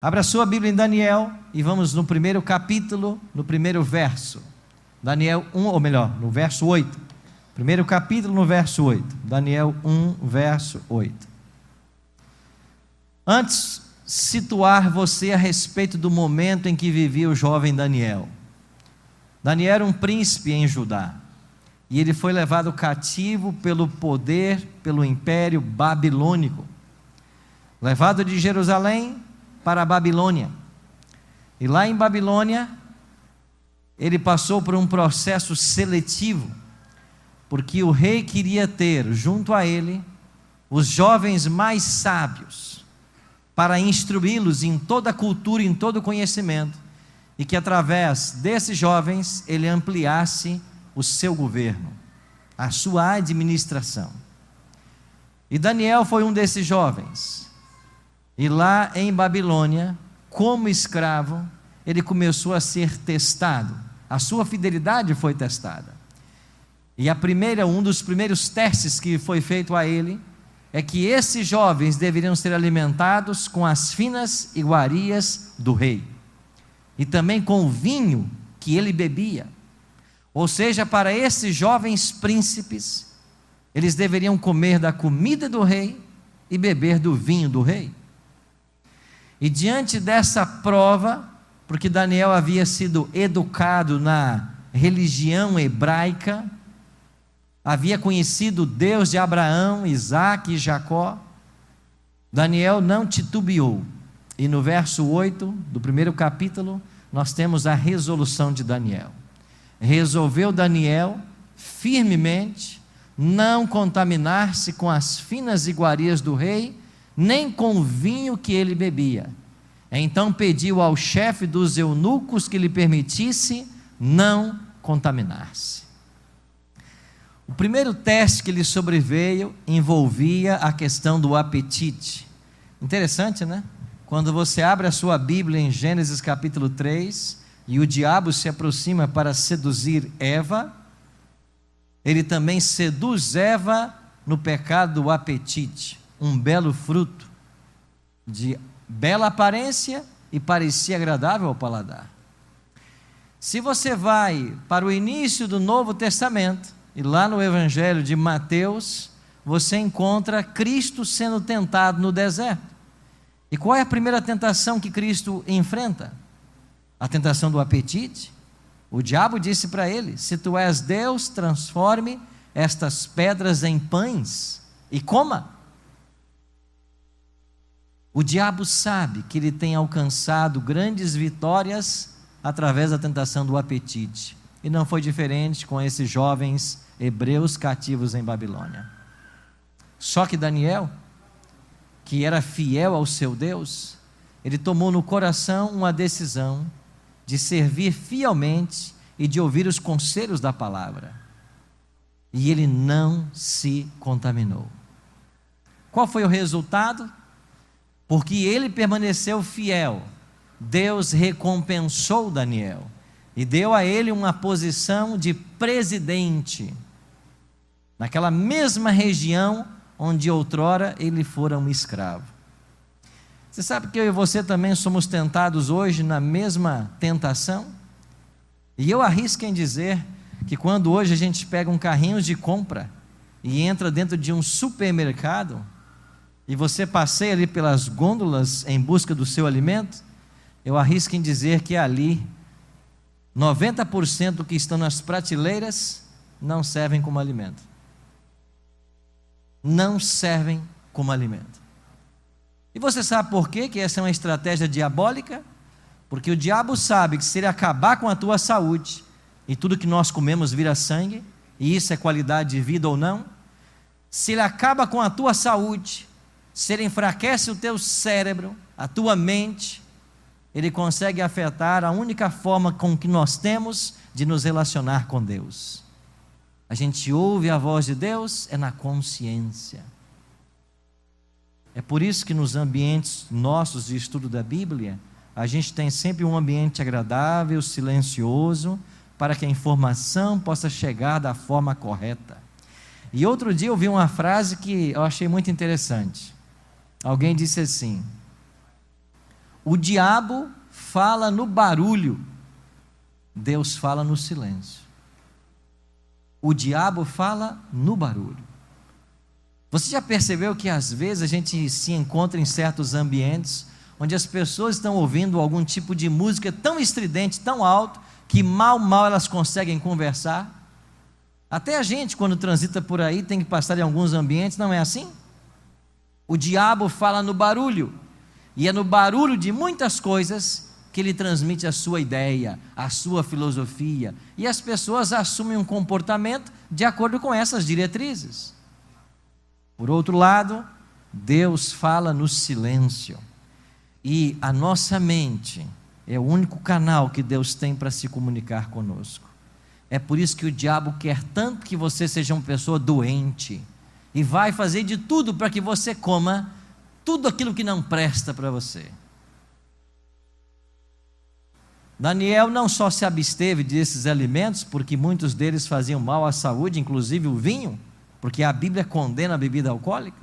Abra sua Bíblia em Daniel e vamos no primeiro capítulo, no primeiro verso. Daniel 1, ou melhor, no verso 8. Primeiro capítulo, no verso 8. Daniel 1, verso 8. Antes, situar você a respeito do momento em que vivia o jovem Daniel. Daniel era um príncipe em Judá, e ele foi levado cativo pelo poder, pelo império babilônico. Levado de Jerusalém para a Babilônia. E lá em Babilônia, ele passou por um processo seletivo, porque o rei queria ter junto a ele os jovens mais sábios, para instruí-los em toda a cultura, em todo o conhecimento, e que através desses jovens ele ampliasse o seu governo, a sua administração. E Daniel foi um desses jovens. E lá em Babilônia, como escravo, ele começou a ser testado. A sua fidelidade foi testada. E um dos primeiros testes que foi feito a ele, é que esses jovens deveriam ser alimentados com as finas iguarias do rei. E também com o vinho que ele bebia. Ou seja, para esses jovens príncipes, eles deveriam comer da comida do rei e beber do vinho do rei. E diante dessa prova, porque Daniel havia sido educado na religião hebraica, havia conhecido o Deus de Abraão, Isaque e Jacó, Daniel não titubeou. E no verso 8 do primeiro capítulo, nós temos a resolução de Daniel. Resolveu Daniel firmemente não contaminar-se com as finas iguarias do rei, nem com o vinho que ele bebia. Então pediu ao chefe dos eunucos que lhe permitisse não contaminar-se. O primeiro teste que lhe sobreveio envolvia a questão do apetite. Interessante, né? Quando você abre a sua Bíblia em Gênesis capítulo 3, e o diabo se aproxima para seduzir Eva, ele também seduz Eva no pecado do apetite. Um belo fruto, de bela aparência e parecia agradável ao paladar. Se você vai para o início do Novo Testamento, e lá no Evangelho de Mateus, você encontra Cristo sendo tentado no deserto. E qual é a primeira tentação que Cristo enfrenta? A tentação do apetite. O diabo disse para ele: se tu és Deus, transforme estas pedras em pães e coma. O diabo sabe que ele tem alcançado grandes vitórias através da tentação do apetite. E não foi diferente com esses jovens hebreus cativos em Babilônia. Só que Daniel, que era fiel ao seu Deus, ele tomou no coração uma decisão de servir fielmente e de ouvir os conselhos da palavra. E ele não se contaminou. Qual foi o resultado? Porque ele permaneceu fiel, Deus recompensou Daniel e deu a ele uma posição de presidente, naquela mesma região onde outrora ele fora um escravo. Você sabe que eu e você também somos tentados hoje na mesma tentação? E eu arrisco em dizer que quando hoje a gente pega um carrinho de compra e entra dentro de um supermercado, e você passeia ali pelas gôndolas em busca do seu alimento, eu arrisco em dizer que ali 90% do que estão nas prateleiras não servem como alimento. Não servem como alimento. E você sabe por quê que essa é uma estratégia diabólica? Porque o diabo sabe que se ele acabar com a tua saúde, e tudo que nós comemos vira sangue, e isso é qualidade de vida ou não, se ele acaba com a tua saúde, se ele enfraquece o teu cérebro, a tua mente, ele consegue afetar a única forma com que nós temos de nos relacionar com Deus. A gente ouve a voz de Deus, é na consciência. É por isso que nos ambientes nossos de estudo da Bíblia, a gente tem sempre um ambiente agradável, silencioso, para que a informação possa chegar da forma correta. E outro dia eu vi uma frase que eu achei muito interessante. Alguém disse assim: O diabo fala no barulho, Deus fala no silêncio. O diabo fala no barulho. Você já percebeu que às vezes a gente se encontra em certos ambientes onde as pessoas estão ouvindo algum tipo de música tão estridente, tão alto, que mal elas conseguem conversar? Até a gente, quando transita por aí, tem que passar em alguns ambientes, não é assim? O diabo fala no barulho, e é no barulho de muitas coisas que ele transmite a sua ideia, a sua filosofia, e as pessoas assumem um comportamento de acordo com essas diretrizes. Por outro lado, Deus fala no silêncio, e a nossa mente é o único canal que Deus tem para se comunicar conosco. É por isso que o diabo quer tanto que você seja uma pessoa doente, e vai fazer de tudo para que você coma tudo aquilo que não presta para você. Daniel não só se absteve desses alimentos, porque muitos deles faziam mal à saúde, inclusive o vinho, porque a Bíblia condena a bebida alcoólica.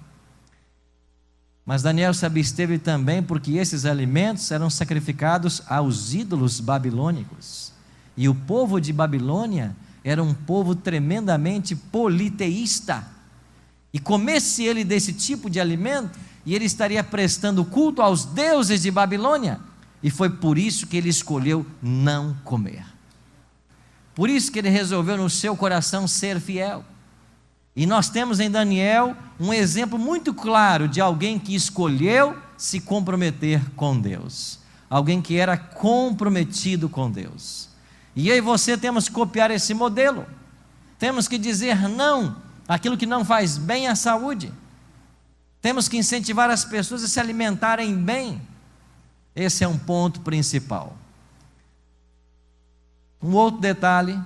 Mas Daniel se absteve também porque esses alimentos eram sacrificados aos ídolos babilônicos. E o povo de Babilônia era um povo tremendamente politeísta. E comesse ele desse tipo de alimento, e ele estaria prestando culto aos deuses de Babilônia. E foi por isso que ele escolheu não comer. Por isso que ele resolveu no seu coração ser fiel. E nós temos em Daniel um exemplo muito claro de alguém que escolheu se comprometer com Deus. Alguém que era comprometido com Deus. E eu e você temos que copiar esse modelo. Temos que dizer não àquilo que não faz bem à saúde. Temos que incentivar as pessoas a se alimentarem bem. Esse é um ponto principal. Um outro detalhe.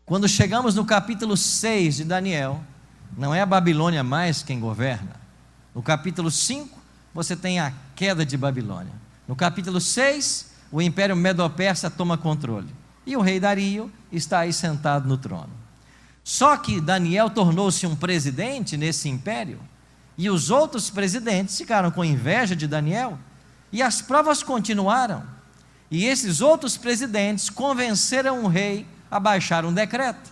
Quando chegamos no capítulo 6 de Daniel, não é a Babilônia mais quem governa. No capítulo 5, você tem a queda de Babilônia. No capítulo 6, o Império Medo-Persa toma controle. E o rei Dario está aí sentado no trono. Só que Daniel tornou-se um presidente nesse império, e os outros presidentes ficaram com inveja de Daniel, e as provas continuaram. E esses outros presidentes convenceram o rei a baixar um decreto.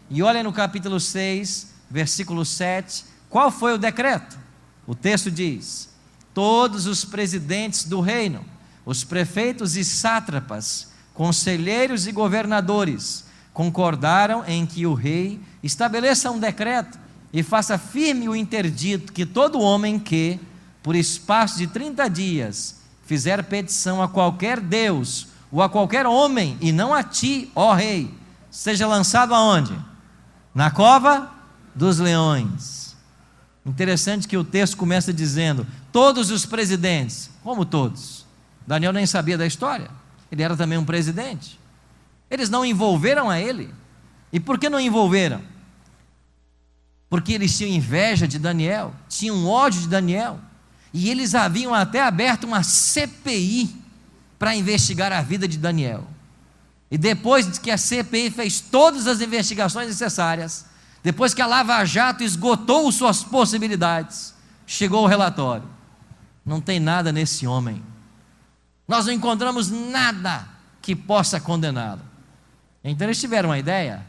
E olha no capítulo 6, versículo 7, qual foi o decreto? O texto diz: todos os presidentes do reino, os prefeitos e sátrapas, conselheiros e governadores, concordaram em que o rei estabeleça um decreto e faça firme o interdito que todo homem que, por espaço de 30 dias, fizer petição a qualquer Deus ou a qualquer homem, e não a ti, ó rei, seja lançado aonde? Na cova dos leões. Interessante que o texto começa dizendo: todos os presidentes. Como todos? Daniel nem sabia da história, ele era também um presidente. Eles não envolveram a ele. E por que não envolveram? Porque eles tinham inveja de Daniel, tinham ódio de Daniel, e eles haviam até aberto uma CPI para investigar a vida de Daniel. E depois que a CPI fez todas as investigações necessárias, depois que a Lava Jato esgotou suas possibilidades, chegou o relatório: não tem nada nesse homem, nós não encontramos nada que possa condená-lo. Então eles tiveram uma ideia: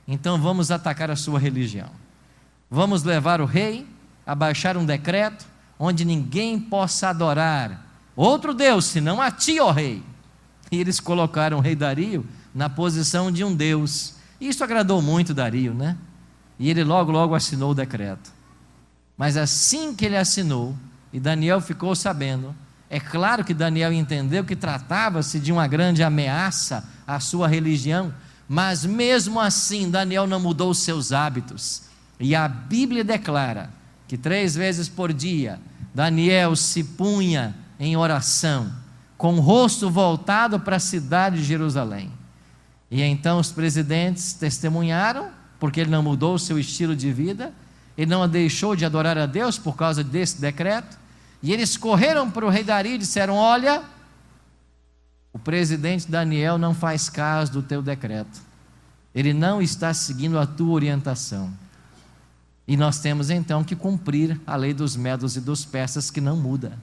então vamos atacar a sua religião, vamos levar o rei a baixar um decreto onde ninguém possa adorar outro Deus senão a ti, ó rei. E eles colocaram o rei Dario na posição de um Deus. Isso agradou muito Dario, né? E ele logo assinou o decreto. Mas assim que ele assinou, e Daniel ficou sabendo, é claro que Daniel entendeu que tratava-se de uma grande ameaça à sua religião, mas mesmo assim Daniel não mudou os seus hábitos. E a Bíblia declara que 3 vezes por dia Daniel se punha em oração, com o rosto voltado para a cidade de Jerusalém. E então os presidentes testemunharam, porque ele não mudou o seu estilo de vida, ele não deixou de adorar a Deus por causa desse decreto, e eles correram para o rei Dario e disseram: olha, o presidente Daniel não faz caso do teu decreto, ele não está seguindo a tua orientação, e nós temos então que cumprir a lei dos medos e dos persas, que não muda.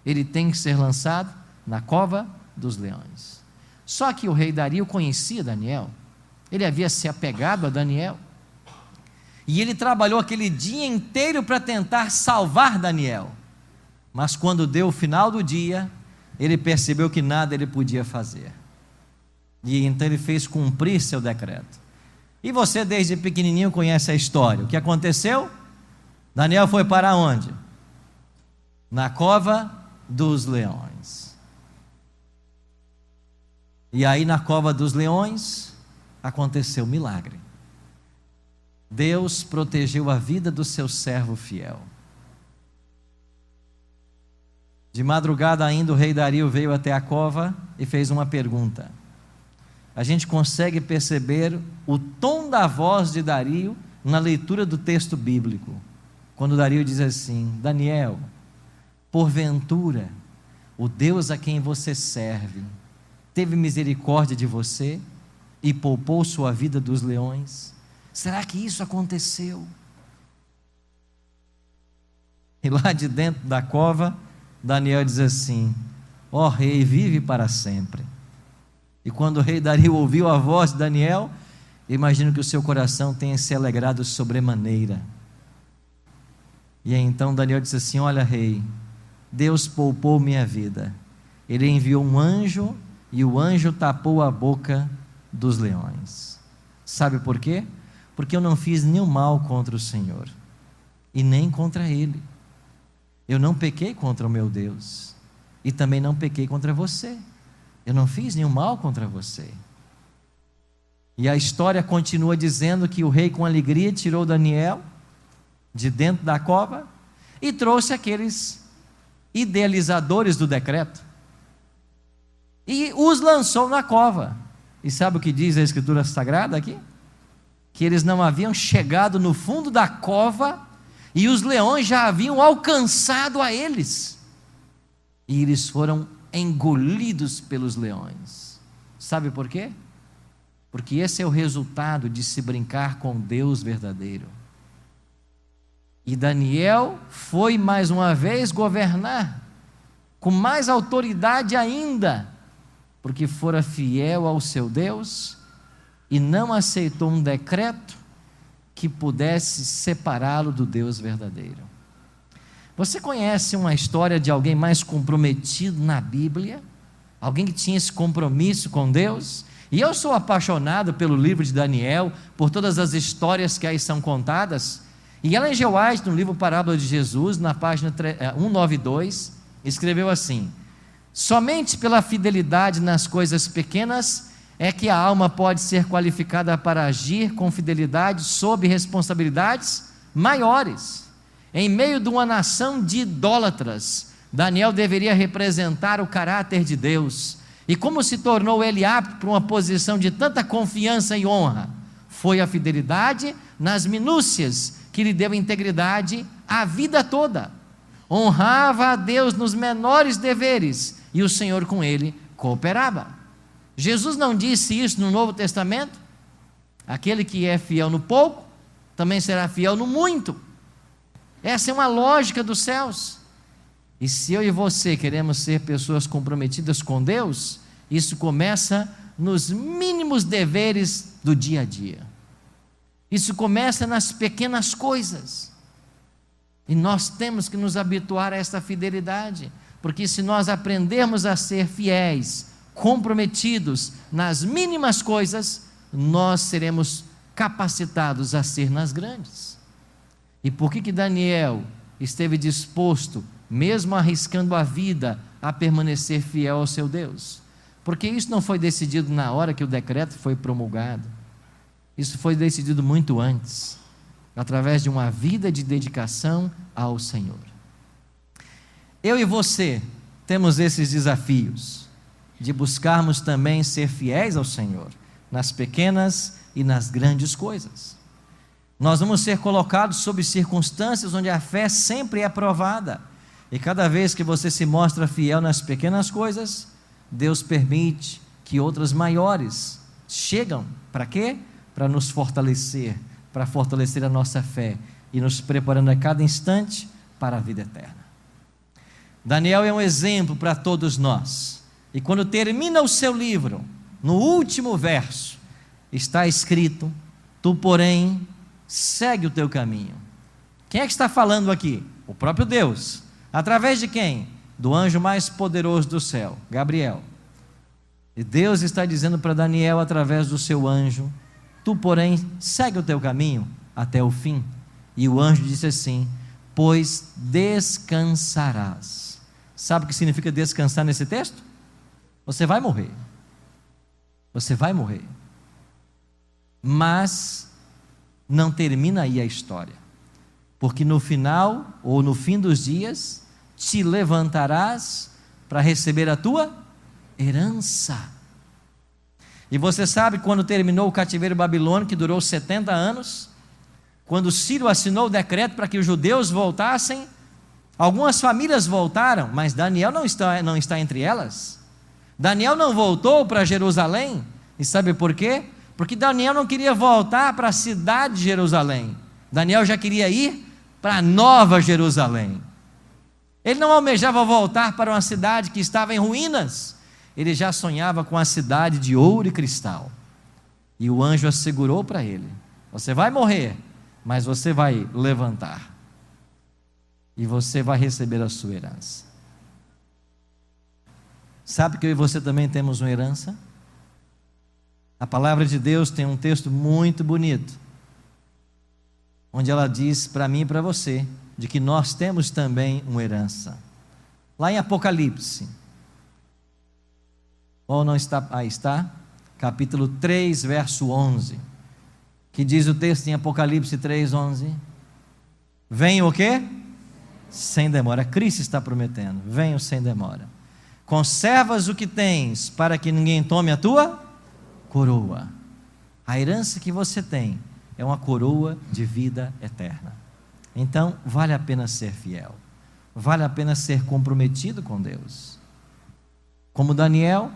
ele tem que ser lançado na cova dos leões. Só que o rei Dario conhecia Daniel, ele havia se apegado a Daniel, e ele trabalhou aquele dia inteiro para tentar salvar Daniel, mas quando deu o final do dia, ele percebeu que nada ele podia fazer, e então ele fez cumprir seu decreto. E você desde pequenininho conhece a história. O que aconteceu? Daniel foi para onde? Na cova dos leões. E aí na cova dos leões aconteceu um milagre. Deus protegeu a vida do seu servo fiel. De madrugada ainda o rei Dario veio até a cova e fez uma pergunta. A gente consegue perceber o tom da voz de Dario na leitura do texto bíblico, quando Dario diz assim: Daniel, porventura o Deus a quem você serve teve misericórdia de você e poupou sua vida dos leões? Será que isso aconteceu? E lá de dentro da cova, Daniel diz assim: ó rei, vive para sempre. E quando o rei Dario ouviu a voz de Daniel, imagino que o seu coração tenha se alegrado sobremaneira. E aí, então Daniel disse assim: olha rei, Deus poupou minha vida, ele enviou um anjo, e o anjo tapou a boca dos leões. Sabe por quê? Porque eu não fiz nenhum mal contra o Senhor, e nem contra ele. Eu não pequei contra o meu Deus, e também não pequei contra você. Eu não fiz nenhum mal contra você. E a história continua dizendo que o rei com alegria tirou Daniel de dentro da cova e trouxe aqueles idealizadores do decreto e os lançou na cova. E sabe o que diz a Escritura Sagrada aqui? Que eles não haviam chegado no fundo da cova e os leões já haviam alcançado a eles, e eles foram engolidos pelos leões. Sabe por quê? Porque esse é o resultado de se brincar com Deus verdadeiro. E Daniel foi mais uma vez governar com mais autoridade ainda, porque fora fiel ao seu Deus e não aceitou um decreto que pudesse separá-lo do Deus verdadeiro. Você conhece uma história de alguém mais comprometido na Bíblia? Alguém que tinha esse compromisso com Deus? E eu sou apaixonado pelo livro de Daniel, por todas as histórias que aí são contadas. E Ellen G. White, no livro Parábola de Jesus, na página 192, escreveu assim: somente pela fidelidade nas coisas pequenas é que a alma pode ser qualificada para agir com fidelidade sob responsabilidades maiores. Em meio de uma nação de idólatras, Daniel deveria representar o caráter de Deus. E como se tornou ele apto para uma posição de tanta confiança e honra? Foi a fidelidade nas minúcias que lhe deu integridade a vida toda. Honrava a Deus nos menores deveres e o Senhor com ele cooperava. Jesus não disse isso no Novo Testamento? Aquele que é fiel no pouco, também será fiel no muito. Essa é uma lógica dos céus. E se eu e você queremos ser pessoas comprometidas com Deus, isso começa nos mínimos deveres do dia a dia. Isso começa nas pequenas coisas. E nós temos que nos habituar a esta fidelidade, porque se nós aprendermos a ser fiéis, comprometidos nas mínimas coisas, nós seremos capacitados a ser nas grandes. E por que Daniel esteve disposto, mesmo arriscando a vida, a permanecer fiel ao seu Deus? Porque isso não foi decidido na hora que o decreto foi promulgado. Isso foi decidido muito antes, através de uma vida de dedicação ao Senhor. Eu e você temos esses desafios, de buscarmos também ser fiéis ao Senhor, nas pequenas e nas grandes coisas. Nós vamos ser colocados sob circunstâncias onde a fé sempre é provada, e cada vez que você se mostra fiel nas pequenas coisas, Deus permite que outras maiores chegam. Para quê? Para nos fortalecer, para fortalecer a nossa fé e nos preparando a cada instante para a vida eterna. Daniel é um exemplo para todos nós. E quando termina o seu livro, no último verso, está escrito: tu, porém, segue o teu caminho. Quem é que está falando aqui? O próprio Deus. Através de quem? Do anjo mais poderoso do céu, Gabriel. E Deus está dizendo para Daniel, através do seu anjo: tu, porém, segue o teu caminho até o fim. E o anjo disse assim: pois descansarás. Sabe o que significa descansar nesse texto? Você vai morrer. Você vai morrer. Mas não termina aí a história. Porque no final, ou no fim dos dias, te levantarás para receber a tua herança. E você sabe, quando terminou o cativeiro babilônico, que durou 70 anos, quando Ciro assinou o decreto para que os judeus voltassem, algumas famílias voltaram, mas Daniel não está entre elas. Daniel não voltou para Jerusalém. E sabe por quê? Porque Daniel não queria voltar para a cidade de Jerusalém. Daniel já queria ir para a Nova Jerusalém. Ele não almejava voltar para uma cidade que estava em ruínas. Ele já sonhava com a cidade de ouro e cristal. E o anjo assegurou para ele: você vai morrer, mas você vai levantar. E você vai receber a sua herança. Sabe que eu e você também temos uma herança? A palavra de Deus tem um texto muito bonito, onde ela diz para mim e para você, de que nós temos também uma herança. Lá em Apocalipse, ou não está? Aí está, capítulo 3, verso 11, que diz o texto em Apocalipse 3, 11: venho o quê? Sem demora. Cristo está prometendo: venho sem demora. Conservas o que tens, para que ninguém tome a tua coroa. A herança que você tem é uma coroa de vida eterna. Então, vale a pena ser fiel, vale a pena ser comprometido com Deus. Como Daniel,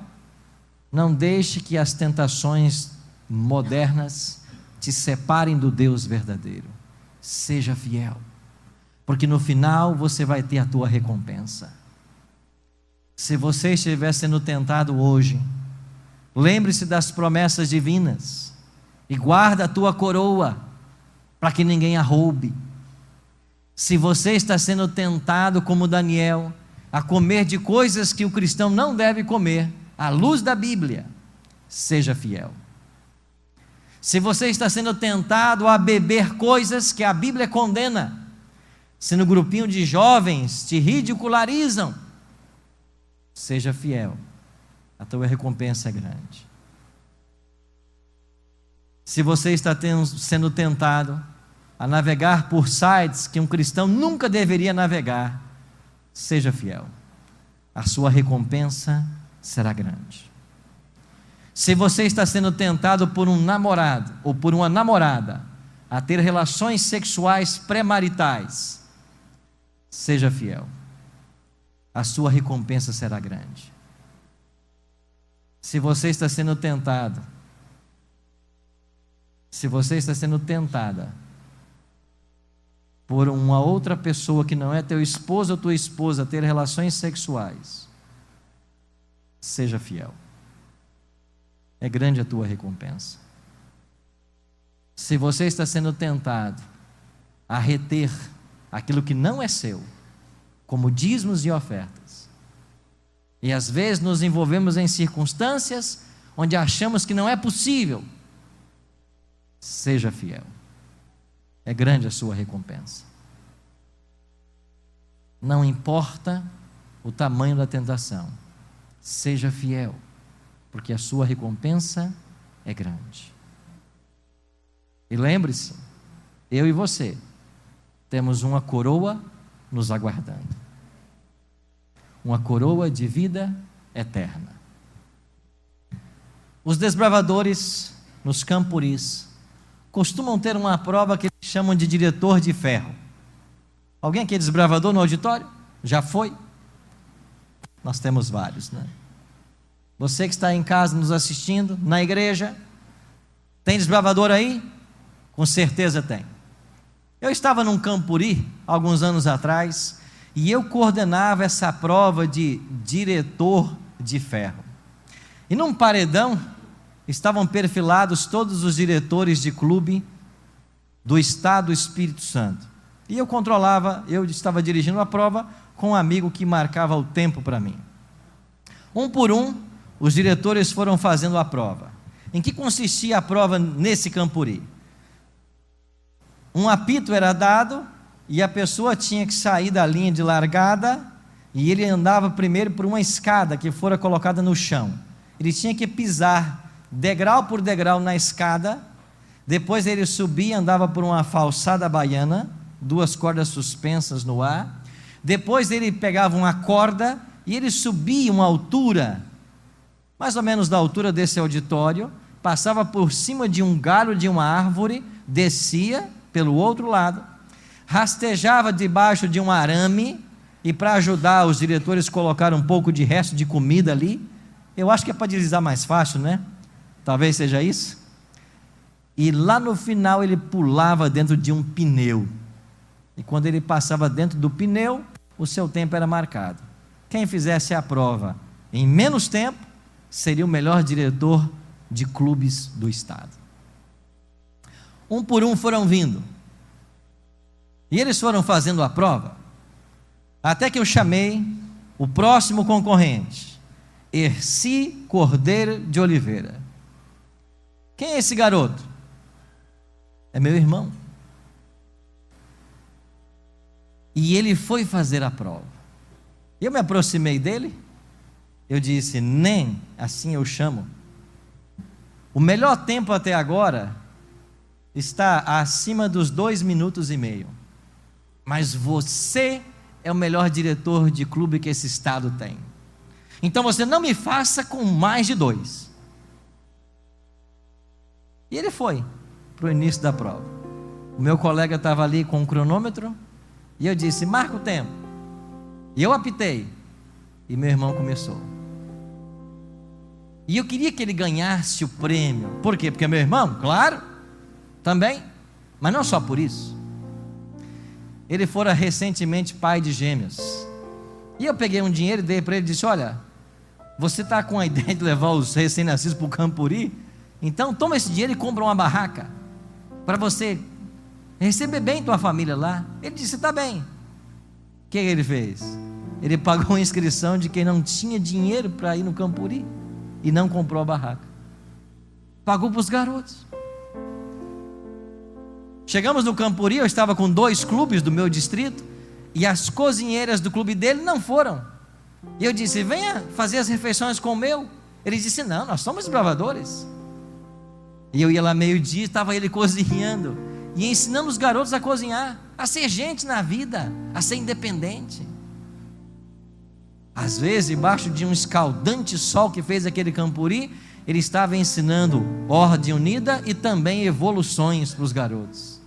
não deixe que as tentações modernas te separem do Deus verdadeiro. Seja fiel, porque no final você vai ter a tua recompensa. Se você estiver sendo tentado hoje, lembre-se das promessas divinas e guarda a tua coroa, para que ninguém a roube. Se você está sendo tentado, como Daniel, a comer de coisas que o cristão não deve comer, à luz da Bíblia, seja fiel. Se você está sendo tentado a beber coisas que a Bíblia condena, se no grupinho de jovens te ridicularizam, seja fiel, a tua recompensa é grande. Se você está sendo tentado a navegar por sites que um cristão nunca deveria navegar, seja fiel, a sua recompensa será grande. Se você está sendo tentado por um namorado ou por uma namorada a ter relações sexuais pré-maritais, seja fiel, a sua recompensa será grande. Se você está sendo tentado, se você está sendo tentada por uma outra pessoa que não é teu esposo ou tua esposa a ter relações sexuais, seja fiel, é grande a tua recompensa. Se você está sendo tentado a reter aquilo que não é seu, como dízimos e ofertas, e às vezes nos envolvemos em circunstâncias onde achamos que não é possível, seja fiel, é grande a sua recompensa. Não importa o tamanho da tentação, seja fiel, porque a sua recompensa é grande. E lembre-se, eu e você temos uma coroa nos aguardando, uma coroa de vida eterna. Os desbravadores nos campuris costumam ter uma prova que eles chamam de diretor de ferro. Alguém aqui é desbravador no auditório? Já foi? Nós temos vários, né? Você que está em casa nos assistindo, na igreja, tem desbravador aí? Com certeza tem. Eu estava num campuri, alguns anos atrás, e eu coordenava essa prova de diretor de ferro. E num paredão estavam perfilados todos os diretores de clube do estado do Espírito Santo. E eu estava dirigindo a prova com um amigo que marcava o tempo para mim. Um por um, os diretores foram fazendo a prova. Em que consistia a prova nesse Campuri? Um apito era dado e a pessoa tinha que sair da linha de largada e ele andava primeiro por uma escada que fora colocada no chão. Ele tinha que pisar degrau por degrau na escada, depois ele subia, andava por uma falsada baiana, 2 cordas suspensas no ar, depois ele pegava uma corda e ele subia uma altura, mais ou menos da altura desse auditório, passava por cima de um galho de uma árvore, descia pelo outro lado, rastejava debaixo de um arame, e para ajudar os diretores colocaram um pouco de resto de comida ali. Eu acho que é para deslizar mais fácil, né? Talvez seja isso. E lá no final ele pulava dentro de um pneu. E quando ele passava dentro do pneu, o seu tempo era marcado. Quem fizesse a prova em menos tempo, seria o melhor diretor de clubes do estado. Um por um foram vindo. E eles foram fazendo a prova, até que eu chamei o próximo concorrente, Erci Cordeiro de Oliveira. Quem é esse garoto? É meu irmão. E ele foi fazer a prova. Eu me aproximei dele, eu disse: nem assim eu chamo. O melhor tempo até agora está acima dos 2 minutos e meio. Mas você é o melhor diretor de clube que esse estado tem. Então você não me faça com mais de 2. E ele foi para o início da prova. O meu colega estava ali com um cronômetro, e eu disse: marca o tempo. E eu apitei, e meu irmão começou. E eu queria que ele ganhasse o prêmio. Por quê? Porque é meu irmão? Claro, também, mas não só por isso. Ele fora recentemente pai de gêmeos, e eu peguei um dinheiro e dei para ele e disse: olha, você está com a ideia de levar os recém-nascidos para o Campuri? Então toma esse dinheiro e compra uma barraca, para você receber bem tua família lá. Ele disse: está bem. O que ele fez? Ele pagou a inscrição de quem não tinha dinheiro para ir no Campuri, e não comprou a barraca, pagou para os garotos. Chegamos no Campuri, eu estava com 2 clubes do meu distrito, e as cozinheiras do clube dele não foram. E eu disse: venha fazer as refeições com o meu. Ele disse: não, nós somos bravadores. E eu ia lá meio-dia, estava ele cozinhando, e ensinando os garotos a cozinhar, a ser gente na vida, a ser independente. Às vezes, debaixo de um escaldante sol que fez aquele Campuri, ele estava ensinando ordem unida e também evoluções para os garotos.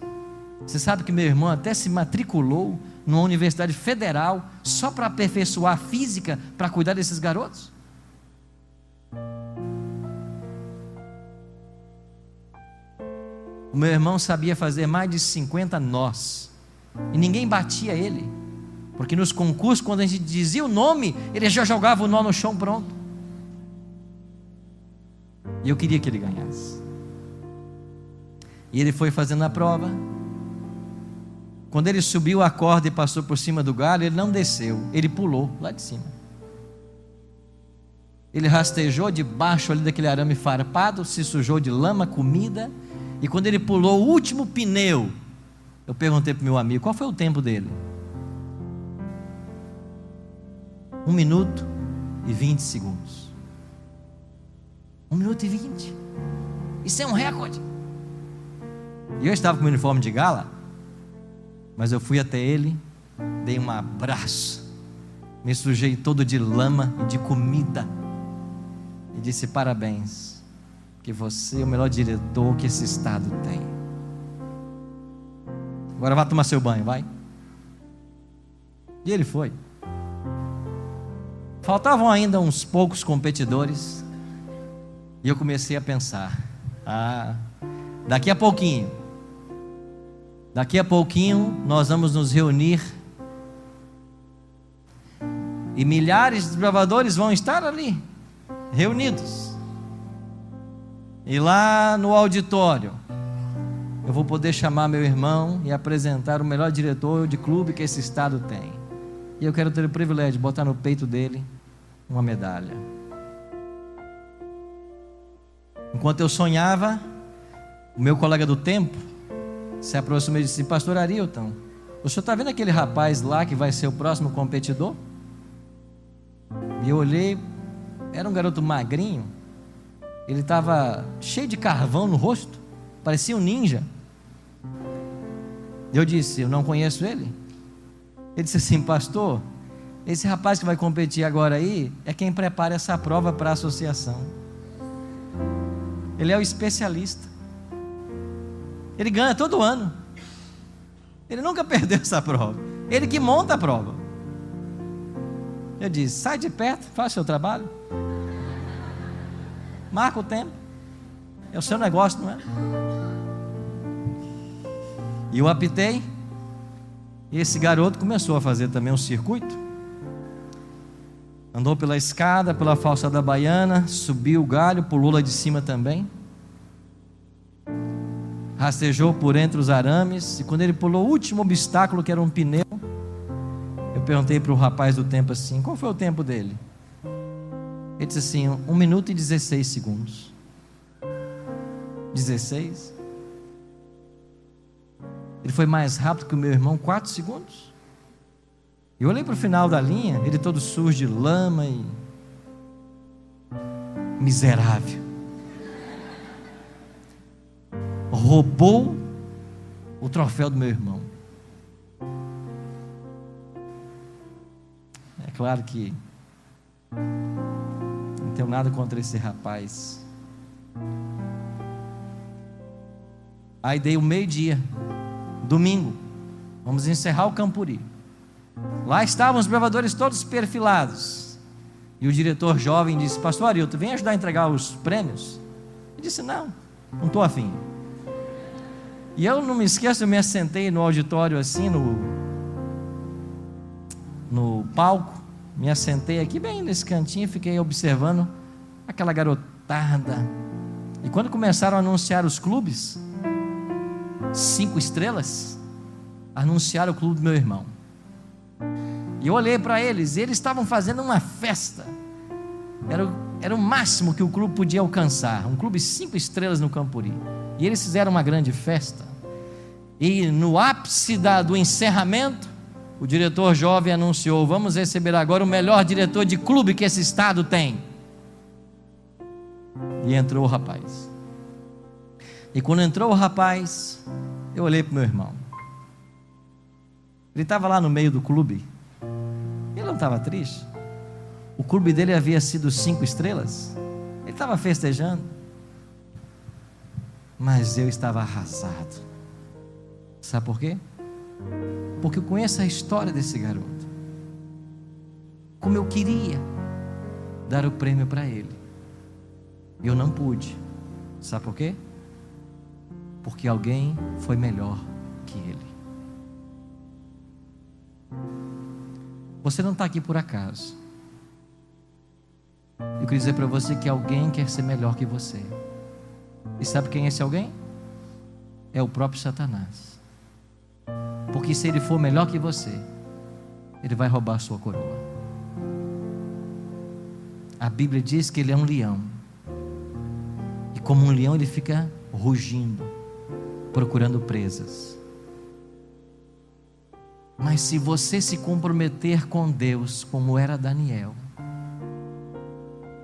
Você sabe que meu irmão até se matriculou numa universidade federal só para aperfeiçoar a física, para cuidar desses garotos? O meu irmão sabia fazer mais de 50 nós, e ninguém batia ele, porque nos concursos, quando a gente dizia o nome, ele já jogava o nó no chão pronto. E eu queria que ele ganhasse. E ele foi fazendo a prova. Quando ele subiu a corda e passou por cima do galho, ele não desceu, ele pulou lá de cima. Ele rastejou debaixo ali daquele arame farpado, se sujou de lama, comida, e quando ele pulou o último pneu, eu perguntei para o meu amigo: qual foi o tempo dele? 1 minuto e 20 segundos. 1 minuto e 20. Isso é um recorde. E eu estava com o meu uniforme de gala, mas eu fui até ele, dei um abraço, me sujei todo de lama e de comida, e disse: parabéns, que você é o melhor diretor que esse estado tem. Agora vá tomar seu banho, vai. E ele foi. Faltavam ainda uns poucos competidores, e eu comecei a pensar: daqui a pouquinho nós vamos nos reunir E milhares de desbravadores vão estar ali, reunidos. E lá no auditório, eu vou poder chamar meu irmão e apresentar o melhor diretor de clube que esse estado tem. E eu quero ter o privilégio de botar no peito dele uma medalha. Enquanto eu sonhava, o meu colega do tempo se aproximou e disse: pastor Arilton, o senhor está vendo aquele rapaz lá que vai ser o próximo competidor? E eu olhei, era um garoto magrinho, ele estava cheio de carvão no rosto, parecia um ninja. Eu disse: eu não conheço ele. Ele disse assim: pastor, esse rapaz que vai competir agora aí é quem prepara essa prova para a associação. Ele é o especialista. Ele ganha todo ano. Ele nunca perdeu essa prova. Ele que monta a prova. Eu disse: sai de perto, faz o seu trabalho, marca o tempo, é o seu negócio, não é? E eu apitei, e esse garoto começou a fazer também um circuito. Andou pela escada, pela falsa da Baiana, subiu o galho, pulou lá de cima também, rastejou por entre os arames, e quando ele pulou o último obstáculo, que era um pneu, eu perguntei para o rapaz do tempo assim: qual foi o tempo dele? Ele disse assim: 1 minuto e 16 segundos. 16? Ele foi mais rápido que o meu irmão, 4 segundos. Eu olhei para o final da linha, ele todo sujo de lama e miserável. Roubou o troféu do meu irmão. É claro que não tenho nada contra esse rapaz. Aí dei o meio-dia, domingo, vamos encerrar o Campuri. Lá estavam os bravadores todos perfilados, e o diretor jovem disse: pastor Arilton, vem ajudar a entregar os prêmios? Eu disse: não estou afim. E eu não me esqueço, eu me assentei no auditório assim, no palco, me assentei aqui bem nesse cantinho, fiquei observando aquela garotada. E quando começaram a anunciar os clubes, 5 estrelas, anunciaram o clube do meu irmão. E eu olhei para eles, e eles estavam fazendo uma festa. Era o máximo que o clube podia alcançar, um clube 5 estrelas no Campuri. E eles fizeram uma grande festa. E no ápice do encerramento, o diretor jovem anunciou: vamos receber agora o melhor diretor de clube que esse estado tem. E entrou o rapaz. E quando entrou o rapaz, eu olhei para o meu irmão. Ele estava lá no meio do clube. Ele não estava triste. O clube dele havia sido 5 estrelas. Ele estava festejando. Mas eu estava arrasado. Sabe por quê? Porque eu conheço a história desse garoto. Como eu queria dar o prêmio para ele, eu não pude. Sabe por quê? Porque alguém foi melhor que ele. Você não está aqui por acaso. Eu queria dizer para você que alguém quer ser melhor que você. E sabe quem é esse alguém? É o próprio Satanás. Porque se ele for melhor que você, ele vai roubar a sua coroa. A Bíblia diz que ele é um leão. E como um leão ele fica rugindo, procurando presas. Mas se você se comprometer com Deus, como era Daniel,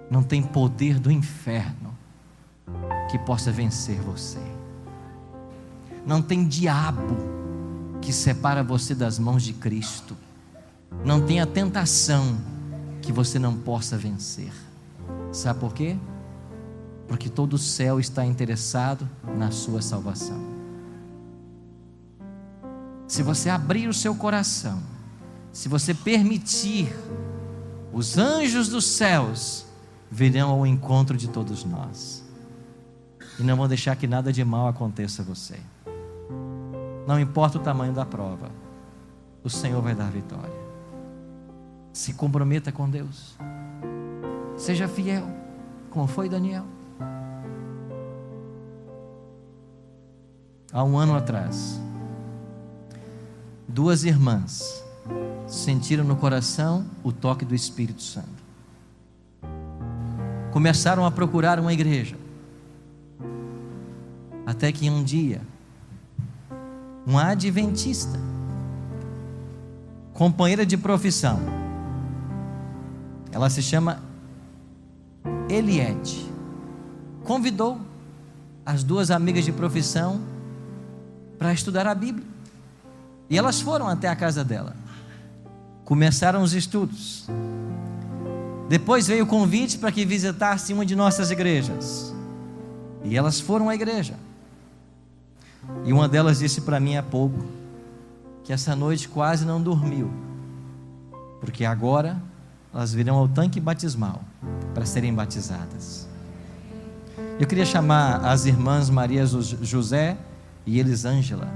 não tem poder do inferno que possa vencer você. Não tem diabo que separa você das mãos de Cristo. Não tem a tentação que você não possa vencer. Sabe por quê? Porque todo o céu está interessado na sua salvação. Se você abrir o seu coração, se você permitir, os anjos dos céus virão ao encontro de todos nós, e não vão deixar que nada de mal aconteça a você. Não importa o tamanho da prova, o Senhor vai dar vitória. Se comprometa com Deus. Seja fiel, como foi Daniel. Há um ano atrás, 2 irmãs sentiram no coração o toque do Espírito Santo. Começaram a procurar uma igreja. Até que um dia, uma adventista, companheira de profissão, ela se chama Eliette, convidou as 2 amigas de profissão para estudar a Bíblia. E elas foram até a casa dela. Começaram os estudos. Depois veio o convite para que visitasse uma de nossas igrejas. E elas foram à igreja. E uma delas disse para mim há pouco que essa noite quase não dormiu, porque agora elas virão ao tanque batismal para serem batizadas. Eu queria chamar as irmãs Maria José e Elisângela.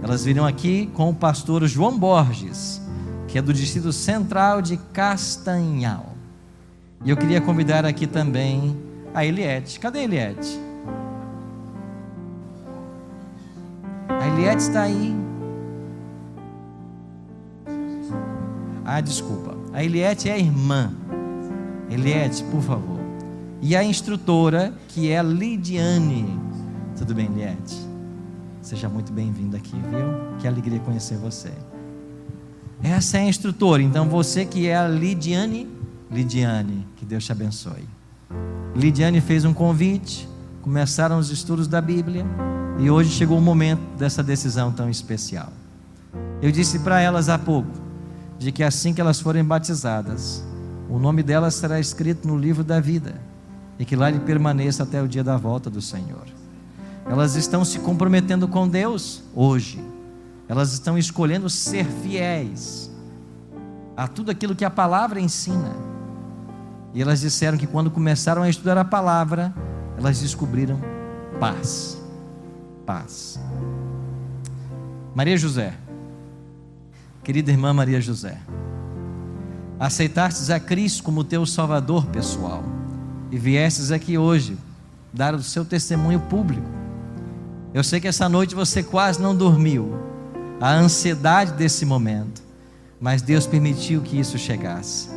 Elas virão aqui com o pastor João Borges, que é do Distrito Central de Castanhal. E eu queria convidar aqui também a Eliette. Cadê a Eliette? A Eliette está aí. Desculpa. A Eliette é a irmã. Eliette, por favor. E a instrutora, que é a Lidiane. Tudo bem, Eliette? Seja muito bem-vinda aqui, viu? Que alegria conhecer você. Essa é a instrutora. Então você que é a Lidiane, que Deus te abençoe. Lidiane fez um convite, começaram os estudos da Bíblia, e hoje chegou o momento dessa decisão tão especial. Eu disse para elas há pouco, de que assim que elas forem batizadas, o nome delas será escrito no livro da vida, e que lá ele permaneça até o dia da volta do Senhor. Elas estão se comprometendo com Deus hoje. Elas estão escolhendo ser fiéis a tudo aquilo que a palavra ensina. E elas disseram que quando começaram a estudar a palavra, elas descobriram paz. Paz. Maria José, querida irmã Maria José, aceitastes a Cristo como teu Salvador pessoal e viestes aqui hoje dar o seu testemunho público. Eu sei que essa noite você quase não dormiu, a ansiedade desse momento, mas Deus permitiu que isso chegasse.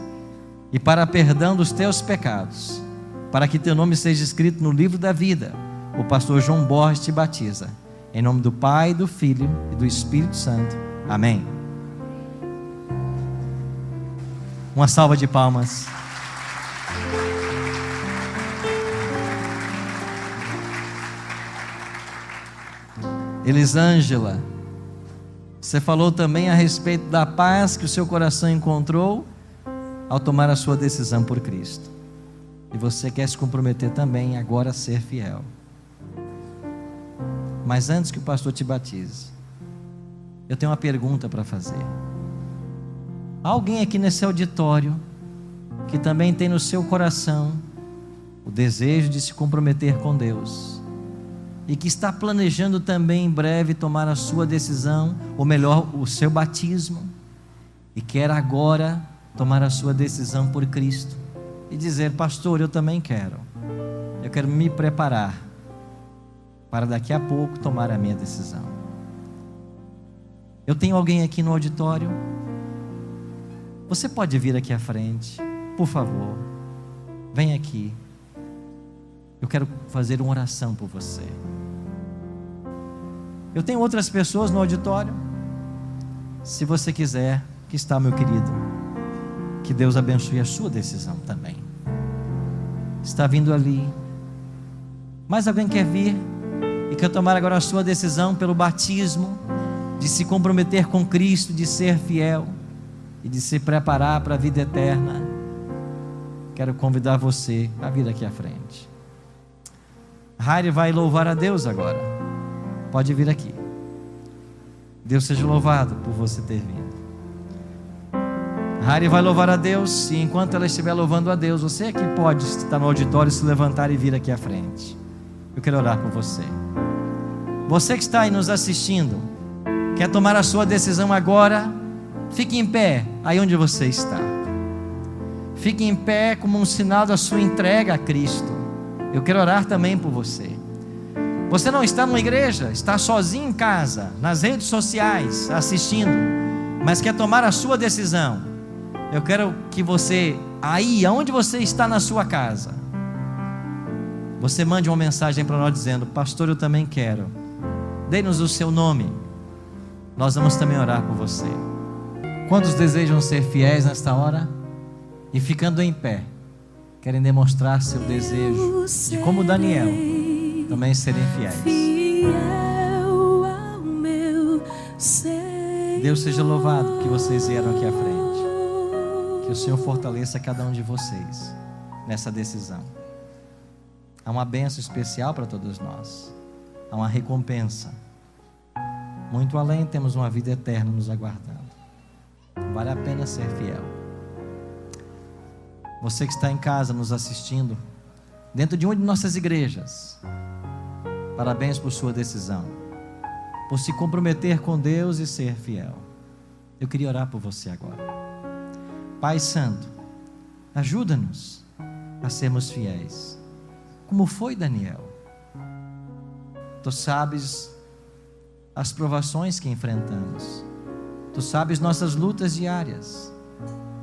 E para perdão dos teus pecados, para que teu nome seja escrito no livro da vida, o pastor João Borges te batiza. Em nome do Pai, do Filho e do Espírito Santo. Amém. Uma salva de palmas. Elisângela, você falou também a respeito da paz que o seu coração encontrou ao tomar a sua decisão por Cristo. E você quer se comprometer também agora a ser fiel. Mas antes que o pastor te batize, eu tenho uma pergunta para fazer. Há alguém aqui nesse auditório que também tem no seu coração o desejo de se comprometer com Deus e que está planejando também em breve tomar a sua decisão, ou melhor, o seu batismo, e quer agora tomar a sua decisão por Cristo e dizer: pastor, eu também quero me preparar para daqui a pouco tomar a minha decisão. Eu tenho alguém aqui no auditório. Você pode vir aqui à frente, por favor. Vem aqui. Eu quero fazer uma oração por você. Eu tenho outras pessoas no auditório. Se você quiser, que está, meu querido, que Deus abençoe a sua decisão também. Está vindo ali. Mais alguém quer vir e quer tomar agora a sua decisão pelo batismo, de se comprometer com Cristo, de ser fiel e de se preparar para a vida eterna? Quero convidar você a vir aqui à frente. Raire vai louvar a Deus agora. Pode vir aqui. Deus seja louvado por você ter vindo. Raire vai louvar a Deus, e enquanto ela estiver louvando a Deus, você aqui pode estar no auditório, se levantar e vir aqui à frente. Eu quero orar por você. Você que está aí nos assistindo, quer tomar a sua decisão agora Fique em pé aí onde você está. Fique em pé como um sinal da sua entrega a Cristo. Eu quero orar também por você. Você não está numa igreja, está sozinho em casa, nas redes sociais, assistindo, mas quer tomar a sua decisão. Eu quero que você, aí aonde você está na sua casa, você mande uma mensagem para nós dizendo: pastor, eu também quero. Dê-nos o seu nome. Nós vamos também orar por você. Quantos desejam ser fiéis nesta hora? E ficando em pé, querem demonstrar seu desejo de, como Daniel, também serem fiéis. Deus seja louvado que vocês vieram aqui à frente. Que o Senhor fortaleça cada um de vocês nessa decisão. Há uma bênção especial para todos nós. Há uma recompensa. Muito além, temos uma vida eterna nos aguardando. Vale a pena ser fiel. Você que está em casa nos assistindo, dentro de uma de nossas igrejas, parabéns por sua decisão, por se comprometer com Deus e ser fiel. Eu queria orar por você agora. Pai Santo, ajuda-nos a sermos fiéis, como foi Daniel. Tu sabes as provações que enfrentamos, Tu sabes nossas lutas diárias,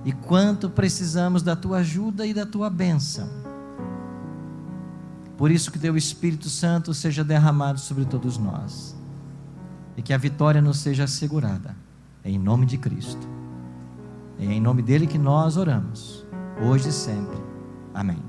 e quanto precisamos da Tua ajuda e da Tua bênção. Por isso que Teu Espírito Santo seja derramado sobre todos nós, e que a vitória nos seja assegurada, em nome de Cristo. É em nome dele que nós oramos, hoje e sempre. Amém.